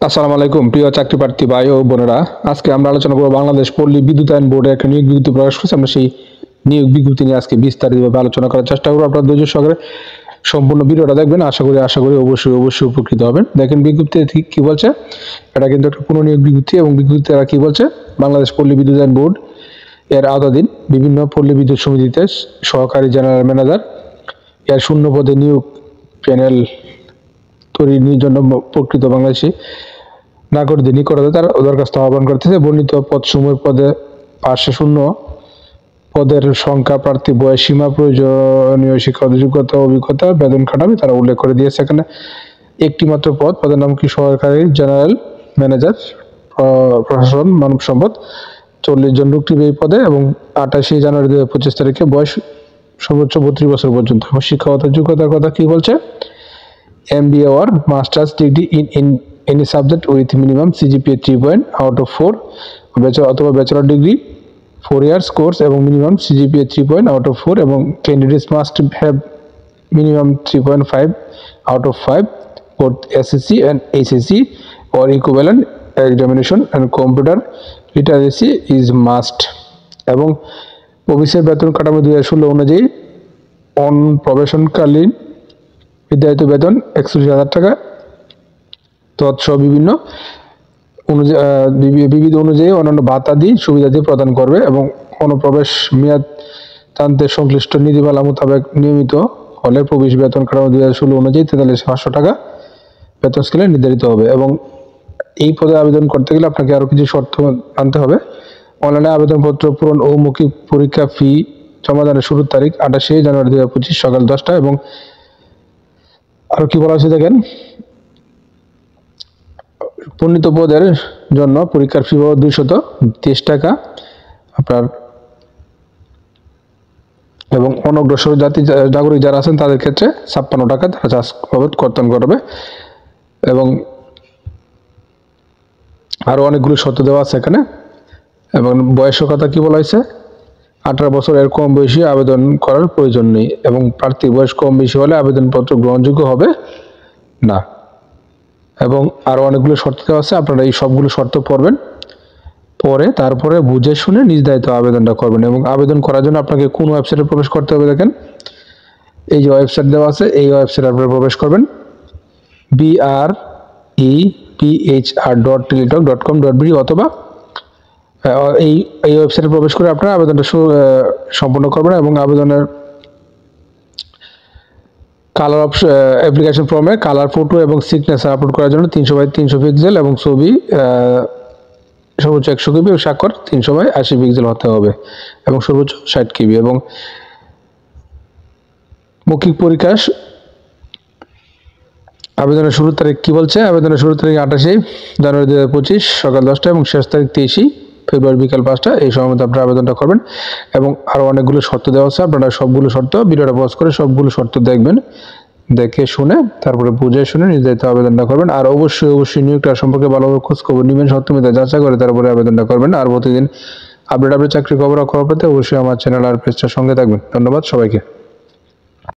আসসালামু আলাইকুম প্রিয় চাকরি প্রার্থী ভাই ও বোনেরা, আজকে আমরা আলোচনা করব বাংলাদেশ পল্লী বিদ্যুতায়ন বোর্ডে একটা নিয়োগ বিজ্ঞপ্তি প্রকাশ করেছে। আমরা সেই নিয়োগ বিজ্ঞপ্তি নিয়ে আজকে বিস্তারিতভাবে আলোচনা করার চেষ্টা করবো। আপনারা ধৈর্য সহকারে সম্পূর্ণ ভিডিওটা দেখবেন। আশা করি অবশ্যই উপকৃত হবেন। দেখেন বিজ্ঞপ্তিতে ঠিক কি বলছে। এটা কিন্তু একটা পুনঃনিয়োগ বিজ্ঞপ্তি এবং বিজ্ঞপ্তিতে কি বলছে, বাংলাদেশ পল্লী বিদ্যুতায়ন বোর্ড এর আওতাধীন বিভিন্ন পল্লী বিদ্যুৎ সমিতিতে সহকারী জেনারেল ম্যানেজার এর শূন্য পদে নিয়োগ প্যানেল তৈরির জন্য প্রকৃত বাংলাদেশি নাগরিকদের নিকটতে তার দরখাস্ত আহ্বান করতেছে। বর্ণিত পদসমূহের পদে পাশে শূন্য পদের সংখ্যা, প্রার্থী বয়স সীমা, প্রয়োজনীয় শিক্ষাগত যোগ্যতা, অভিজ্ঞতা, বেতন কাঠামো তারা উল্লেখ করে দিয়েছে। এখানে একটি মাত্র পদের নাম কি সহকারী জেনারেল ম্যানেজার প্রশাসন মানব সম্পদ। 40 জন লোক এই পদে এবং 28 জানুয়ারি 2025 তারিখে বয়স সর্বোচ্চ 32 বছর পর্যন্ত। শিক্ষাগত যোগ্যতার কথা কি বলছে, MBA or masters degree in any subject with minimum CGPA 3 out of 4 অথবা ব্যাচেলর ডিগ্রি 4 years কোর্স এবং মিনিমাম CGPA 3 out of 4 এবং candidates must have minimum 3.5 out of 5 both SSC and HSC or equivalent examination and computer literacy is must। এবং অফিসের বেতন কাঠামো 2016 অনুযায়ী on প্রবেশনকালীন বিদ্যায়িত বেতন 61,000 টাকা তৎসহ বিবিধ অনুযায়ী অন্যান্য ভাতাদি সুবিধাদি প্রদান করবে এবং অনুপ্রবেশ মেয়াদ টানতে সংশ্লিষ্ট নীতিমালা মোতাবেক নিয়মিত হলে প্রবেশ বেতন কাঠামো 2016 অনুযায়ী 43,500 টাকা বেতন স্কেলে নির্ধারিত হবে। এবং এই পদে আবেদন করতে গেলে আপনাকে আরও কিছু শর্ত আনতে হবে। অনলাইনে আবেদনপত্র পূরণ ও মৌখিক পরীক্ষা ফি জমাদানের শুরুর তারিখ 28 জানুয়ারি 2025 সকাল 10টা। এবং আরও কি বলা হয়েছে দেখেন, বর্ণিত পদের জন্য পরীক্ষার ফি পাবো 223 টাকা আপনার। এবং অনগ্রসর জাতি নাগরিক যারা আছেন তাদের ক্ষেত্রে 56 টাকা তারা চার্জ বাবদ কর্তন করবে। এবং আরও অনেকগুলো শর্ত দেওয়া আছে এখানে। এবং বয়সের কথা কি বলা হয়েছে, 18 বছর এর কম বয়সী আবেদন করার প্রয়োজন নেই এবং প্রার্থীর বয়স কম বেশি হলে আবেদনপত্র গ্রহণযোগ্য হবে না। এবং আরও অনেকগুলো শর্ত দেওয়া আছে, আপনারা এই সবগুলো শর্ত পড়বেন, পরে তারপরে বুঝে শুনে নিজ দায়িত্ব আবেদনটা করবেন। এবং আবেদন করার জন্য আপনাকে কোন ওয়েবসাইটে প্রবেশ করতে হবে দেখেন, এই যে ওয়েবসাইট দেওয়া আছে এই ওয়েবসাইটে আপনারা প্রবেশ করবেন BREPHR.teletalk.com.bd অথবা এই ওয়েবসাইটে প্রবেশ করে আপনারা আবেদনটা সম্পন্ন করবেন। এবং আবেদনের কালার অ্যাপ্লিকেশন ফর্মে কালার ফটো এবং সিগনেচার আপলোড করার জন্য 300x300 পিক্সেল এবং ছবি সর্বোচ্চ 100 KB এবং স্বাক্ষর 300x80 পিক্সেল হতে হবে এবং সর্বোচ্চ 60 KB। এবং মৌখিক পরীক্ষা আবেদনের শুরুর তারিখ কি বলছে, আবেদনের শুরুর তারিখ 28 জানুয়ারি 2025 সকাল 10টা এবং শেষ তারিখ 23 ফেব্রুয়ারি বিকাল 5টা। এই সময় মধ্যে আপনারা আবেদনটা করবেন। এবং আরও অনেকগুলো শর্ত দেওয়া আছে, আপনারা সবগুলো শর্ত ভিডিওটা পজ করে সবগুলো শর্ত দেখবেন, দেখে শুনে তারপরে বুঝে শুনে নির্ধারিত আবেদনটা করবেন। আর অবশ্যই নিয়োগটা সম্পর্কে ভালোভাবে খোঁজ খবর নেবেন, সত্যমিতা যাচাই করে তারপরে আবেদনটা করবেন। আর প্রতিদিন আপডেট চাকরি খবর পেতে অবশ্যই আমার চ্যানেল আর পেজটার সঙ্গে থাকবেন। ধন্যবাদ সবাইকে।